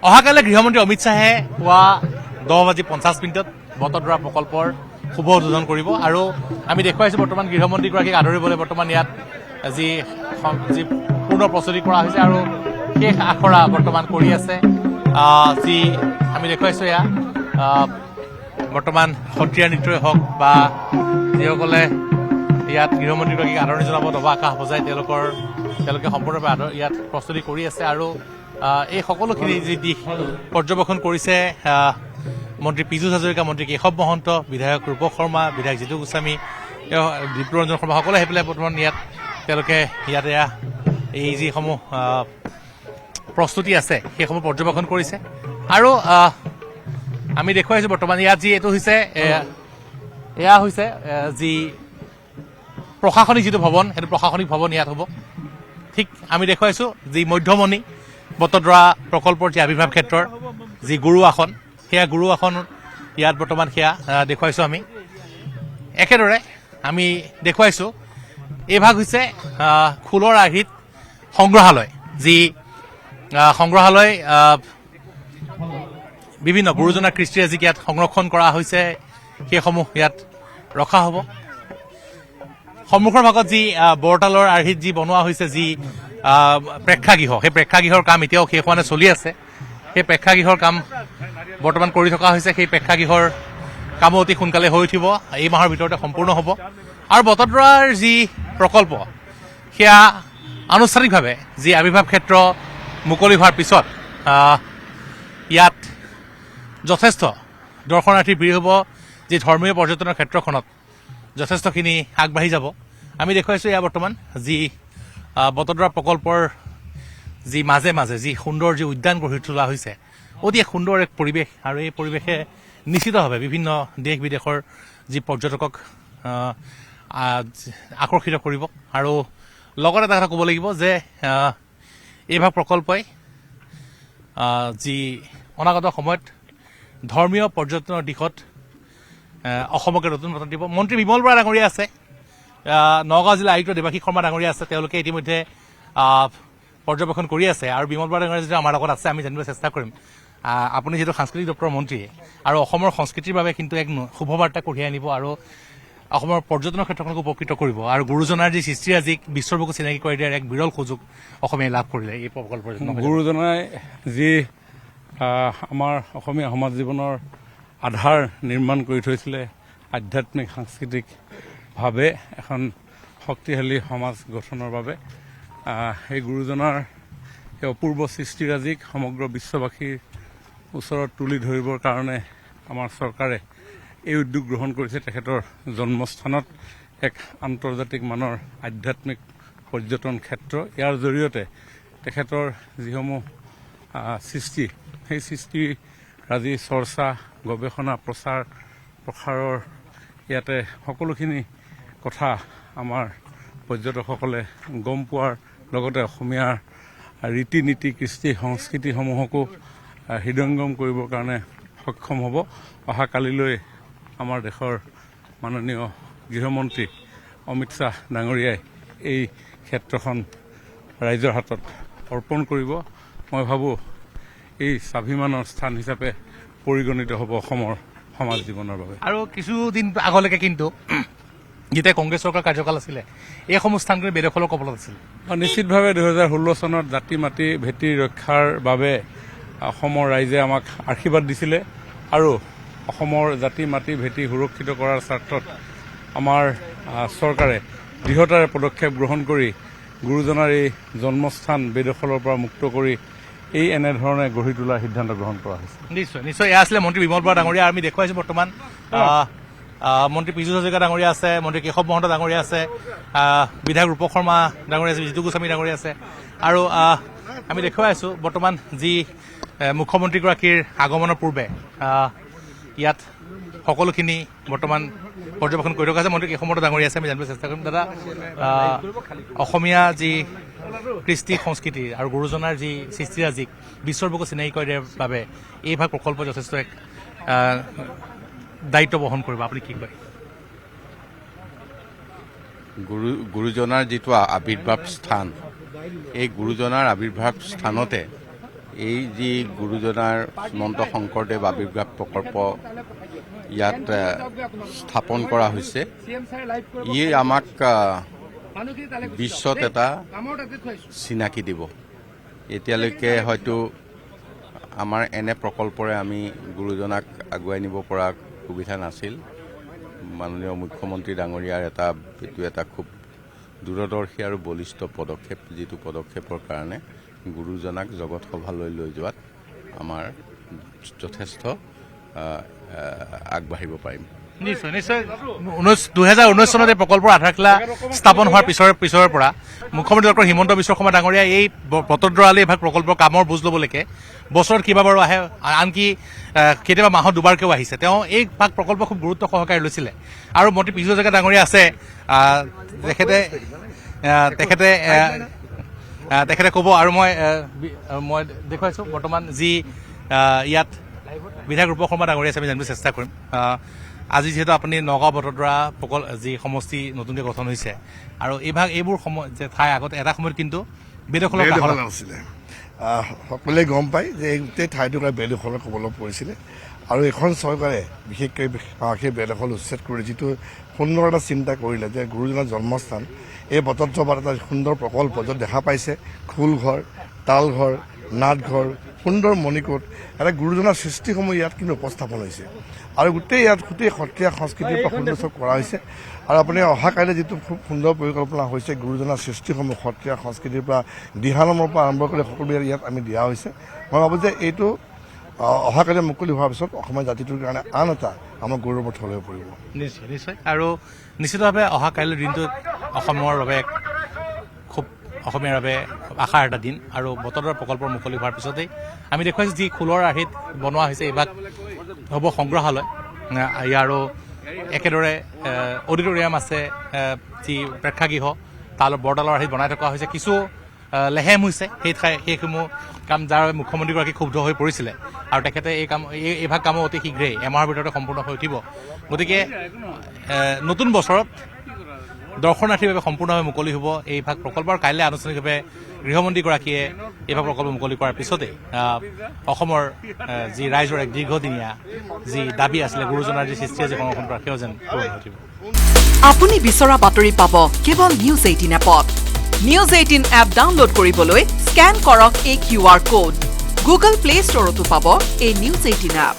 অহাকালে গৃহমন্ত্ৰী অমিত শ্বাহে পুৱা 10:50 বটদ্ৰৱা প্ৰকল্পৰ শুভ উদ্বোধন কৰিব আৰু আমি দেখুৱাইছোঁ বৰ্তমান গৃহমন্ত্ৰীগৰাকীক আদৰিবলৈ বৰ্তমান ইয়াত যি পূৰ্ণ প্ৰস্তুতি কৰা হৈছে আৰু শেষ আখৰা বৰ্তমান কৰি আছে যি আমি দেখুৱাইছোঁ এয়া বৰ্তমান সত্ৰীয়া নৃত্যই হওক বা যিসকলে ইয়াত গৃহমন্ত্ৰীগৰাকীক আদৰণি জনাব দবা আকাশ বজাই তেওঁলোকে সম্পূৰ্ণৰূপে ইয়াত প্ৰস্তুতি কৰি আছে আৰু এই সকলোখিনি যি দিশ পৰ্যবেক্ষণ কৰিছে মন্ত্ৰী পীযুষ হাজৰিকা, মন্ত্ৰী কেশৱ মহন্ত, বিধায়ক ৰূপক শৰ্মা, বিধায়ক জিতু গোস্বামী, দীপ্তিৰঞ্জন শৰ্মা সকলোৱে আহি পেলাই বৰ্তমান তেওঁলোকে ইয়াতে এই যিসমূহ প্ৰস্তুতি আছে সেইসমূহ পৰ্যবেক্ষণ কৰিছে আৰু আমি দেখুৱাইছোঁ বৰ্তমান ইয়াত যি এইটো হৈছে এয়া হৈছে যি প্ৰশাসনিক যিটো ভৱন সেইটো প্ৰশাসনিক ভৱন ইয়াত হ'ব। ঠিক আমি দেখুৱাইছোঁ যি মধ্যমণি বটদ্ৰৱা প্ৰকল্পৰ যি আৱিৰ্ভাৱ ক্ষেত্ৰৰ যি গুৰু আসন সেয়া গুৰু আসন ইয়াত বৰ্তমান সেয়া দেখুৱাইছোঁ আমি। একেদৰে আমি দেখুৱাইছোঁ এইভাগ হৈছে খোলৰ আৰ্হিত সংগ্ৰহালয়, যি সংগ্ৰহালয় বিভিন্ন গুৰুজনাৰ কৃষ্টিৰাজিক ইয়াত সংৰক্ষণ কৰা হৈছে সেইসমূহ ইয়াত ৰখা হ'ব। সন্মুখৰ ভাগত যি বৰতালৰ আৰ্হিত যি বনোৱা হৈছে যি প্ৰেক্ষাগৃহ, সেই প্ৰেক্ষাগৃহৰ কাম এতিয়াও শেষ হোৱা নাই, চলি আছে। সেই প্ৰেক্ষাগৃহৰ কাম বৰ্তমান কৰি থকা হৈছে। সেই প্ৰেক্ষাগৃহৰ কামো অতি সোনকালে হৈ উঠিব, এই মাহৰ ভিতৰতে সম্পূৰ্ণ হ'ব। আৰু বটদ্ৰৱাৰ যি প্ৰকল্প সেয়া আনুষ্ঠানিকভাৱে যি আৱিৰ্ভাৱ ক্ষেত্ৰ মুকলি হোৱাৰ পিছত ইয়াত যথেষ্ট দৰ্শনাৰ্থীৰ ভিৰ হ'ব। যি ধৰ্মীয় পৰ্যটনৰ ক্ষেত্ৰখনত যথেষ্টখিনি আগবাঢ়ি যাব। আমি দেখুৱাইছোঁ এয়া বৰ্তমান যি বটদ্ৰৱা প্ৰকল্পৰ যি মাজে মাজে যি সুন্দৰ যি উদ্যান গঢ়ি তোলা হৈছে, অতি সুন্দৰ এক পৰিৱেশ আৰু এই পৰিৱেশে নিশ্চিতভাৱে বিভিন্ন দেশ বিদেশৰ যি পৰ্যটকক আকৰ্ষিত কৰিব। আৰু লগতে এটা কথা ক'ব লাগিব যে এইভাগ প্ৰকল্পই যি অনাগত সময়ত ধৰ্মীয় পৰ্যটনৰ দিশত অসমকে নতুন বাটত দিব। মন্ত্ৰী বিমল বৰা ডাঙৰীয়া আছে, নগাঁও জিলা আয়ুক্ত দেৱাশীষ শৰ্মা ডাঙৰীয়া আছে, তেওঁলোকে ইতিমধ্যে পৰ্যবেক্ষণ কৰি আছে আৰু বিমল বৰা ডাঙৰীয়া যিটো আমাৰ লগত আছে আমি জানিবলৈ চেষ্টা কৰিম। আপুনি যিহেতু সাংস্কৃতিক দপ্তৰৰ মন্ত্ৰী আৰু অসমৰ সংস্কৃতিৰ বাবে কিন্তু এক শুভবাৰ্তা কঢ়িয়াই আনিব আৰু অসমৰ পৰ্যটনৰ ক্ষেত্ৰখনক উপকৃত কৰিব আৰু গুৰুজনাৰ যি সৃষ্টিৰাজিক বিশ্বৰ বুকু চিনাকি কৰি দিয়াৰ এক বিৰল সুযোগ অসমীয়াই লাভ কৰিলে এই প্ৰকল্পৰ। গুৰুজনাই যি আমাৰ অসমীয়া সমাজ জীৱনৰ আধাৰ নিৰ্মাণ কৰি থৈছিলে, আধ্যাত্মিক সাংস্কৃতিকভাৱে এখন শক্তিশালী সমাজ গঠনৰ বাবে সেই গুৰুজনাৰ সেই অপূৰ্ব সৃষ্টিৰাজিক সমগ্ৰ বিশ্ববাসীৰ ওচৰত তুলি ধৰিবৰ কাৰণে আমাৰ চৰকাৰে এই উদ্যোগ গ্ৰহণ কৰিছে। তেখেতৰ জন্মস্থানত এক আন্তৰ্জাতিক মানৰ আধ্যাত্মিক পৰ্যটন ক্ষেত্ৰ, ইয়াৰ জৰিয়তে তেখেতৰ যিসমূহ সৃষ্টি সেই সৃষ্টিৰাজি চৰ্চা, গৱেষণা, প্ৰচাৰ প্ৰসাৰৰ ইয়াতে সকলোখিনি কথা আমাৰ পৰ্যটকসকলে গম পোৱাৰ লগতে অসমীয়াৰ ৰীতি নীতি, কৃষ্টি সংস্কৃতিসমূহকো হৃদয়ংগম কৰিবৰ কাৰণে সক্ষম হ'ব। অহাকালিলৈ আমাৰ দেশৰ মাননীয় গৃহমন্ত্ৰী অমিত শ্বাহ ডাঙৰীয়াই এই ক্ষেত্ৰখন ৰাইজৰ হাতত অৰ্পণ কৰিব। মই ভাবোঁ এই স্বাভিমানৰ স্থান হিচাপে পৰিগণিত হ'ব অসমৰ সমাজ জীৱনৰ বাবে। আৰু কিছুদিন আগলৈকে কিন্তু যেতিয়া কংগ্ৰেছ চৰকাৰ কাৰ্যকাল আছিলে এইসমূহ স্থানখিনি বেদখলৰ কবলত আছিল। নিশ্চিতভাৱে 2016 চনত জাতি মাটি ভেটি ৰক্ষাৰ বাবে অসমৰ ৰাইজে আমাক আশীৰ্বাদ দিছিলে আৰু অসমৰ জাতি মাটি ভেটি সুৰক্ষিত কৰাৰ স্বাৰ্থত আমাৰ চৰকাৰে দৃঢ়তাৰে পদক্ষেপ গ্ৰহণ কৰি গুৰুজনাৰ এই জন্মস্থান বেদখলৰ পৰা মুক্ত কৰি এই এনেধৰণে গঢ়ি তোলাৰ সিদ্ধান্ত গ্ৰহণ কৰা হৈছে। নিশ্চয় নিশ্চয় এয়া আছিলে মন্ত্ৰী বিমল বৰা ডাঙৰীয়া। আমি দেখুৱাইছোঁ বৰ্তমান মন্ত্ৰী পীযুষ হাজৰিকা ডাঙৰীয়া আছে, মন্ত্ৰী কেশৱ মহন্ত ডাঙৰীয়া আছে, বিধায়ক ৰূপক শৰ্মা ডাঙৰীয়া আছে, জিতু গোস্বামী ডাঙৰীয়া আছে আৰু আমি দেখুৱাই আছোঁ বৰ্তমান যি মুখ্যমন্ত্ৰীগৰাকীৰ আগমনৰ পূৰ্বে ইয়াত সকলোখিনি বৰ্তমান পৰ্যবেক্ষণ কৰি থকা আছে। মন্ত্ৰী কেশৱ মহন্ত ডাঙৰীয়া আছে, আমি জানিবলৈ চেষ্টা কৰিম। দাদা, অসমীয়া যি কৃষ্টি সংস্কৃতি আৰু গুৰুজনাৰ যি সৃষ্টিৰাজিক বিশ্বৰ বুকু চিনাকি কৰি দিয়াৰ বাবে এইভাগ প্ৰকল্প যথেষ্ট এক দায়িত্ব বহন কৰিব, আপুনি কি কয়? গুৰুজনাৰ যিটো আৱিৰ্ভাৱ স্থান, এই গুৰুজনাৰ আৱিৰ্ভাৱ স্থানতে এই যি গুৰুজনাৰ শ্ৰীমন্ত শংকৰদেৱ আৱিৰ্ভাৱ প্ৰকল্প ইয়াত স্থাপন কৰা হৈছে, ই আমাক বিশ্বত এটা চিনাকি দিব। এতিয়ালৈকে হয়তো আমাৰ এনে প্ৰকল্পৰে আমি গুৰুজনাক আগুৱাই নিব পৰা সুবিধা নাছিল। মাননীয় মুখ্যমন্ত্ৰী ডাঙৰীয়াৰ এইটো এটা খুব দূৰদৰ্শী আৰু বলিষ্ঠ পদক্ষেপ, যিটো পদক্ষেপৰ কাৰণে গুৰুজনাক জগত সভালৈ লৈ যোৱাত আমাৰ যথেষ্ট আগবাঢ়িব পাৰিম। নিশ্চয় নিশ্চয় 2019 চনত এই প্ৰকল্পৰ আধাৰশিলা স্থাপন হোৱাৰ পিছৰ পৰা মুখ্যমন্ত্ৰী ডক্টৰ হিমন্ত বিশ্ব শৰ্মা ডাঙৰীয়া এই বটদ্ৰৱালী এভাগ প্ৰকল্পৰ কামৰ বুজ ল'বলৈকে বছৰত কেইবাবাৰো আহে, আনকি কেতিয়াবা মাহত দুবাৰকেও আহিছে। তেওঁ এই ভাগ প্ৰকল্প খুব গুৰুত্ব সহকাৰে লৈছিলে। আৰু মন্ত্ৰী পীযুষ হাজৰিকা ডাঙৰীয়া আছে, তেখেতে ক'ব। আৰু মই দেখুৱাইছোঁ বৰ্তমান যি ইয়াত বিধায়ক ৰূপ শৰ্মা ডাঙৰীয়া আছে, আমি জানিব চেষ্টা কৰিম। আজি যিহেতু আপুনি নগাঁও বটদ্ৰৱা যি সমষ্টি নতুনকৈ গঠন হৈছে, আৰু এইবোৰ যে ঠাই আগতে এটা সময়ত কিন্তু বেদখলৰ নাছিলে। সকলোৱে গম পায় যে এই গোটেই ঠাইটুকুৰা বেদখলৰ কবলত পৰিছিলে, আৰু এখন চৰকাৰে বিশেষকৈ সেই বেদখল উচ্ছেদ কৰি যিটো সুন্দৰ এটা চিন্তা কৰিলে যে গুৰুজনাৰ জন্মস্থান এই বটদ্ৰৱাত এটা সুন্দৰ প্ৰকল্প, য'ত দেখা পাইছে খোলঘৰ, তালঘৰ, নাটঘৰ, সুন্দৰ মণিকোট, এটা গুৰুজনাৰ সৃষ্টিসমূহ ইয়াত কিন্তু উপস্থাপন হৈছে। আৰু গোটেই সত্ৰীয়া সংস্কৃতিৰ পৰা সুন্দৰ চব কৰা হৈছে। আৰু আপুনি অহা কাইলৈ যিটো খুব সুন্দৰ পৰিকল্পনা হৈছে, গুৰুজনাৰ সৃষ্টিসমূহ সত্ৰীয়া সংস্কৃতিৰ পৰা দিহানামৰ পৰা আৰম্ভ কৰি সকলো ইয়াত আমি দিয়া হৈছে। মই ভাবোঁ যে এইটো অহা কাইলৈ মুকলি হোৱাৰ পিছত অসমীয়া জাতিটোৰ কাৰণে আন এটা আমাৰ গৌৰৱৰ থল হৈ পৰিব। নিশ্চয় নিশ্চয়। আৰু নিশ্চিতভাৱে অহা কাইলৈৰ দিনটোত অসমৰ বাবে খুব অসমীয়াৰ বাবে আশাৰ এটা দিন। আৰু বটদ্ৰৱা প্ৰকল্পৰ মুকলি হোৱাৰ পিছতেই আমি দেখুৱাইছোঁ যি খোলৰ আৰ্হিত বনোৱা হৈছে, এইভাগ হ'ব সংগ্ৰহালয়। আৰু একেদৰে অডিটৰিয়াম আছে, যি প্ৰেক্ষাগৃহ তাৰ বৰতালৰ আৰ্হিত বনাই থকা হৈছে। কিছু লেহেম হৈছে সেইসমূহ কাম, যাৰ বাবে মুখ্যমন্ত্ৰীগৰাকী ক্ষুব্ধ হৈ পৰিছিলে, আৰু তেখেতে এইভাগ কামো অতি শীঘ্ৰেই এমাহৰ ভিতৰতে সম্পূৰ্ণ হৈ উঠিব। গতিকে নতুন বছৰত দৰ্শনাৰ্থীৰ বাবে সম্পূৰ্ণভাৱে মুকলি হ'ব এইভাগ প্ৰকল্প। আৰু কাইলৈ আনুষ্ঠানিকভাৱে গৃহমন্ত্ৰীগৰাকীয়ে এইভাগ প্ৰকল্প মুকলি কৰাৰ পিছতেই অসমৰ যি ৰাইজৰ এক দীৰ্ঘদিনীয়া যি দাবী আছিলে, গুৰুজনাৰ যি সৃষ্টি আজি সংৰক্ষণ কৰা, সেয়াও যেন পূৰণ হৈ উঠিব। আপুনি বিচৰা বাতৰি পাব কেৱল নিউজ 18 এপত। নিউজ 18 এপ ডাউনলোড কৰিবলৈ স্কেন কৰক এই QR কোড। গুগল প্লে ষ্টৰতো পাব এই নিউজ 18 এপ।